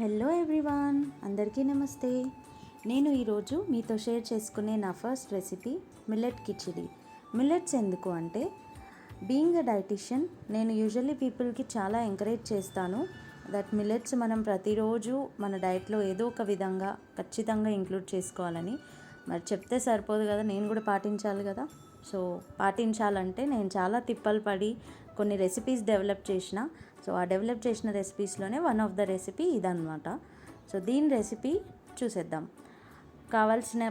Hello everyone, అందరికీ నమస్తే. నేను ఈరోజు మీతో షేర్ చేసుకునే నా first recipe millet khichdi. Millets ఎందుకు అంటే, బీయింగ్ అ డైటీషియన్ నేను యూజువల్లీ పీపుల్కి చాలా ఎంకరేజ్ చేస్తాను దట్ మిల్లెట్స్ మనం ప్రతిరోజు మన డైట్లో ఏదో ఒక విధంగా ఖచ్చితంగా ఇంక్లూడ్ చేసుకోవాలని. మరి చెప్తే సరిపోదు కదా, నేను కూడా పాటించాలి కదా. సో పాటించాలంటే నేను చాలా తిప్పలు పడి కొన్ని రెసిపీస్ డెవలప్ చేసిన. సో ఆ డెవలప్ చేసిన రెసిపీస్లోనే వన్ ఆఫ్ ద రెసిపీ ఇదన్నమాట. సో దీని రెసిపీ చూసేద్దాం. కావాల్సిన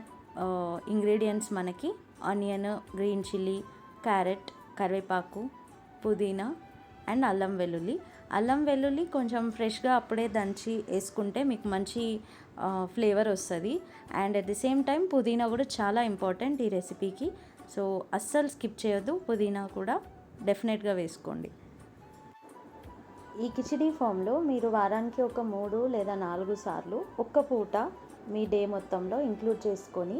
ఇంగ్రీడియంట్స్ మనకి ఆనియన్, గ్రీన్ చిల్లీ, క్యారెట్, కరివేపాకు, పుదీనా అండ్ అల్లం వెల్లుల్లి కొంచెం ఫ్రెష్గా అప్పుడే దంచి వేసుకుంటే మీకు మంచి ఫ్లేవర్ వస్తుంది. And at the same time పుదీనా కూడా చాలా ఇంపార్టెంట్ ఈ రెసిపీకి. సో అస్సలు స్కిప్ చేయొద్దు, పుదీనా కూడా డెఫినెట్గా వేసుకోండి. ఈ కిచిడీ ఫామ్లో మీరు వారానికి ఒక 3 లేదా 4 సార్లు ఒక్క పూట మీ డే మొత్తంలో ఇంక్లూడ్ చేసుకొని,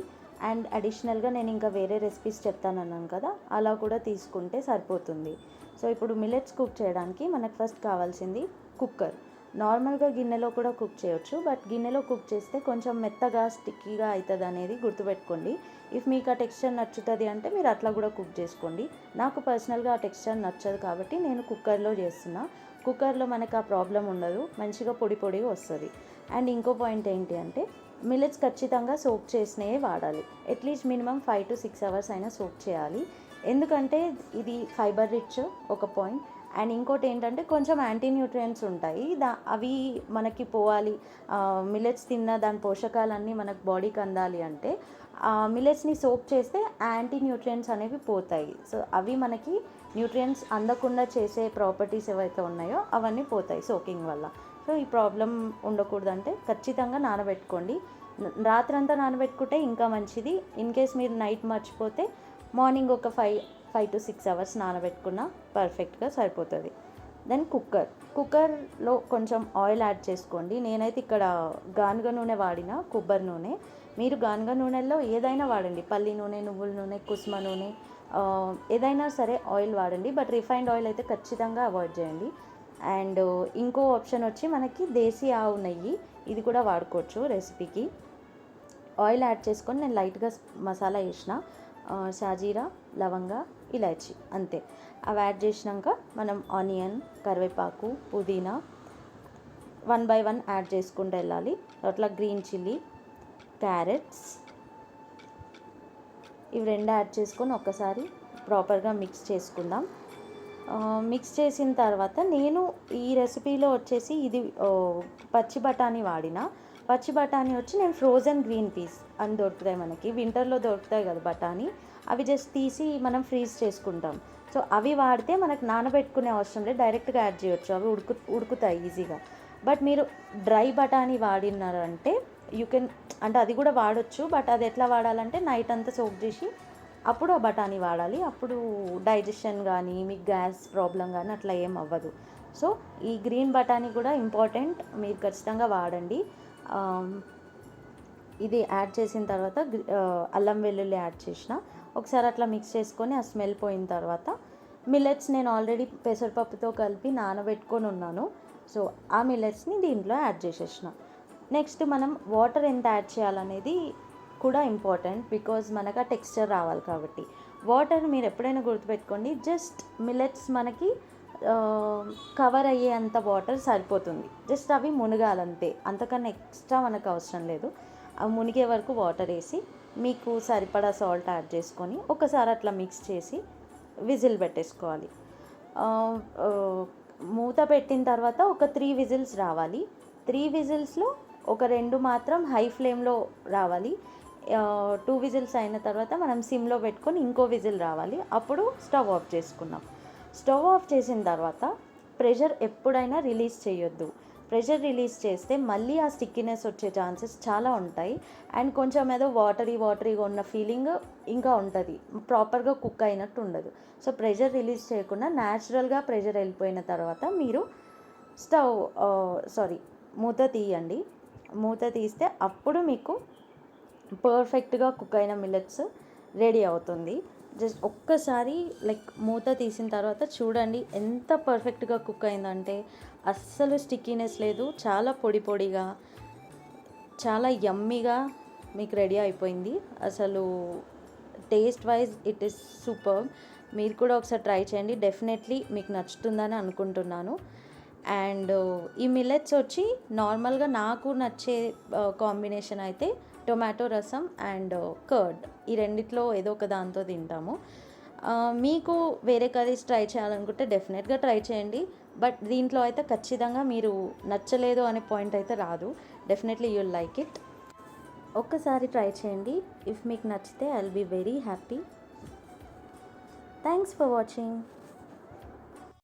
అండ్ అడిషనల్గా నేను ఇంకా వేరే రెసిపీస్ చెప్తానన్నాను కదా, అలా కూడా తీసుకుంటే సరిపోతుంది. సో ఇప్పుడు మిల్లెట్స్ కుక్ చేయడానికి మనకు ఫస్ట్ కావాల్సింది కుక్కర్. నార్మల్గా గిన్నెలో కూడా కుక్ చేయొచ్చు, బట్ గిన్నెలో కుక్ చేస్తే కొంచెం మెత్తగా స్టిక్కీగా అవుతుంది అనేది గుర్తుపెట్టుకోండి. ఇఫ్ మీకు ఆ టెక్స్చర్ నచ్చుతుంది అంటే మీరు అట్లా కూడా కుక్ చేసుకోండి. నాకు పర్సనల్గా ఆ టెక్స్చర్ నచ్చదు కాబట్టి నేను కుక్కర్లో చేస్తున్నా. కుక్కర్లో మనకు ఆ ప్రాబ్లం ఉండదు, మంచిగా పొడి పొడిగా వస్తుంది. అండ్ ఇంకో పాయింట్ ఏంటి అంటే, మిల్లెట్స్ ఖచ్చితంగా సోక్ చేసినవే వాడాలి. అట్లీస్ట్ మినిమం 5 to 6 hours అయినా సోక్ చేయాలి. ఎందుకంటే ఇది ఫైబర్ రిచ్ ఒక పాయింట్. అండ్ ఇంకోటి ఏంటంటే కొంచెం యాంటీ న్యూట్రియంట్స్ ఉంటాయి, అవి మనకి పోవాలి. మిల్లెట్స్ తిన్న దాని పోషకాలన్నీ మనకు బాడీకి అందాలి అంటే మిల్లెట్స్ని సోక్ చేస్తే యాంటీ న్యూట్రియంట్స్ అనేవి పోతాయి. సో అవి మనకి న్యూట్రియంట్స్ అందకుండా చేసే ప్రాపర్టీస్ ఏవైతే ఉన్నాయో అవన్నీ పోతాయి సోకింగ్ వల్ల. సో ఈ ప్రాబ్లం ఉండకూడదంటే ఖచ్చితంగా నానబెట్టుకోండి. రాత్రంతా నానబెట్టుకుంటే ఇంకా మంచిది. ఇన్ కేస్ మీరు నైట్ మర్చిపోతే మార్నింగ్ ఒక 5 to 6 hours నానబెట్టుకున్నా పర్ఫెక్ట్గా సరిపోతుంది. దెన్ కుక్కర్లో కొంచెం ఆయిల్ యాడ్ చేసుకోండి. నేనైతే ఇక్కడ గానుగ నూనె వాడిన, కొబ్బరి నూనె. మీరు గానుగ నూనెల్లో ఏదైనా వాడండి, పల్లి నూనె, నువ్వుల నూనె, కుసుమ నూనె, ఏదైనా సరే ఆయిల్ వాడండి, బట్ రిఫైన్డ్ ఆయిల్ అయితే ఖచ్చితంగా అవాయిడ్ చేయండి. అండ్ ఇంకో ఆప్షన్ వచ్చి మనకి దేశీ ఆవు నెయ్యి, ఇది కూడా వాడుకోవచ్చు రెసిపీకి. ఆయిల్ యాడ్ చేసుకొని నేను లైట్గా మసాలా వేసిన, షాజీరా, లవంగ, ఇలాచి, అంతే. అవి యాడ్ చేసినాక మనం ఆనియన్, కరివేపాకు, పుదీనా 1 by 1 యాడ్ చేసుకుంటూ వెళ్ళాలి. అట్లా గ్రీన్ చిల్లీ, క్యారెట్స్, ఇవి 2 యాడ్ చేసుకొని ఒక్కసారి ప్రాపర్గా మిక్స్ చేసుకుందాం. మిక్స్ చేసిన తర్వాత నేను ఈ రెసిపీలో వచ్చేసి ఇది పచ్చి బఠానీ వాడిన. పచ్చి బఠానీ వచ్చి నేను ఫ్రోజన్ గ్రీన్ పీస్ అని దొరుకుతాయి మనకి, వింటర్లో దొరుకుతాయి కదా బఠానీ, అవి జస్ట్ తీసి మనం ఫ్రీజ్ చేసుకుంటాం. సో అవి వాడితే మనకు నానబెట్టుకునే అవసరం లేదు, డైరెక్ట్గా యాడ్ చేయొచ్చు, అవి ఉడుకుతాయి ఈజీగా. బట్ మీరు డ్రై బఠానీ వాడినారంటే యూ కెన్, అంటే అది కూడా వాడచ్చు, బట్ అది ఎట్లా వాడాలంటే నైట్ అంతా సోక్ చేసి అప్పుడు ఆ బఠానీ వాడాలి. అప్పుడు డైజెషన్ కానీ మీకు గ్యాస్ ప్రాబ్లం కానీ అట్లా ఏం అవ్వదు. సో ఈ గ్రీన్ బఠానీ కూడా ఇంపార్టెంట్, మీరు ఖచ్చితంగా వాడండి. ఇది యాడ్ చేసిన తర్వాత అల్లం వెల్లుల్లి యాడ్ చేసిన, ఒకసారి అట్లా మిక్స్ చేసుకొని ఆ స్మెల్ పోయిన తర్వాత మిల్లెట్స్ నేను ఆల్రెడీ పెసరపప్పుతో కలిపి నానబెట్టుకొని ఉన్నాను. సో ఆ మిల్లెట్స్ని దీంట్లో యాడ్ చేసేసిన. నెక్స్ట్ మనం వాటర్ ఎంత యాడ్ చేయాలనేది కూడా ఇంపార్టెంట్, బికాజ్ మనకు ఆ టెక్స్చర్ రావాలి కాబట్టి. వాటర్ మీరు ఎప్పుడైనా గుర్తుపెట్టుకోండి, జస్ట్ మిల్లెట్స్ మనకి కవర్ అయ్యేంత వాటర్ సరిపోతుంది, జస్ట్ అవి మునగాలంతే, అంతకన్నా ఎక్స్ట్రా మనకు అవసరం లేదు. అవి మునిగే వరకు వాటర్ వేసి మీకు సరిపడా సాల్ట్ యాడ్ చేసుకొని ఒకసారి అట్లా మిక్స్ చేసి విజిల్ పెట్టేసుకోవాలి. మూత పెట్టిన తర్వాత ఒక 3 విజిల్స్ రావాలి. 3 విజిల్స్లో ఒక 2 మాత్రం హై ఫ్లేమ్లో రావాలి. 2 విజిల్స్ అయిన తర్వాత మనం సిమ్లో పెట్టుకొని ఇంకో విజిల్ రావాలి, అప్పుడు స్టవ్ ఆఫ్ చేసుకున్నాం. స్టవ్ ఆఫ్ చేసిన తర్వాత ప్రెషర్ ఎప్పుడైనా రిలీజ్ చేయొద్దు. ప్రెషర్ రిలీజ్ చేస్తే మళ్ళీ ఆ స్టిక్కీనెస్ వచ్చే ఛాన్సెస్ చాలా ఉంటాయి. అండ్ కొంచెం ఏదో వాటరీగా ఉన్న ఫీలింగ్ ఇంకా ఉంటుంది, ప్రాపర్గా కుక్ అయినట్టు ఉండదు. సో ప్రెషర్ రిలీజ్ చేయకుండా న్యాచురల్గా ప్రెషర్ వెళ్ళిపోయిన తర్వాత మీరు మూత తీయండి. మూత తీస్తే అప్పుడు మీకు పర్ఫెక్ట్గా కుక్ అయిన మిల్లెట్స్ రెడీ అవుతుంది. జస్ట్ ఒక్కసారి లైక్ మూత తీసిన తర్వాత చూడండి ఎంత పర్ఫెక్ట్గా కుక్ అయిందంటే అస్సలు స్టిక్కీనెస్ లేదు, చాలా పొడి పొడిగా, చాలా యమ్మీగా మీకు రెడీ అయిపోయింది. అసలు taste wise it is super. మీరు కూడా ఒకసారి ట్రై చేయండి, డెఫినెట్లీ మీకు నచ్చుతుందని అనుకుంటున్నాను. అండ్ ఈ మిల్లెట్స్ వచ్చి నార్మల్గా నాకు నచ్చే కాంబినేషన్ అయితే టొమాటో రసం అండ్ కర్డ్, ఈ రెండిట్లో ఏదో ఒక దాంతో తింటాము. మీకు వేరే కర్రీస్ ట్రై చేయాలనుకుంటే డెఫినెట్గా ట్రై చేయండి, బట్ దీంట్లో అయితే ఖచ్చితంగా మీరు నచ్చలేదు అనే పాయింట్ అయితే రాదు. Definitely you will like it. ఒక్కసారి ట్రై చేయండి. ఇఫ్ మీకు నచ్చితే I will be very happy. Thanks for watching.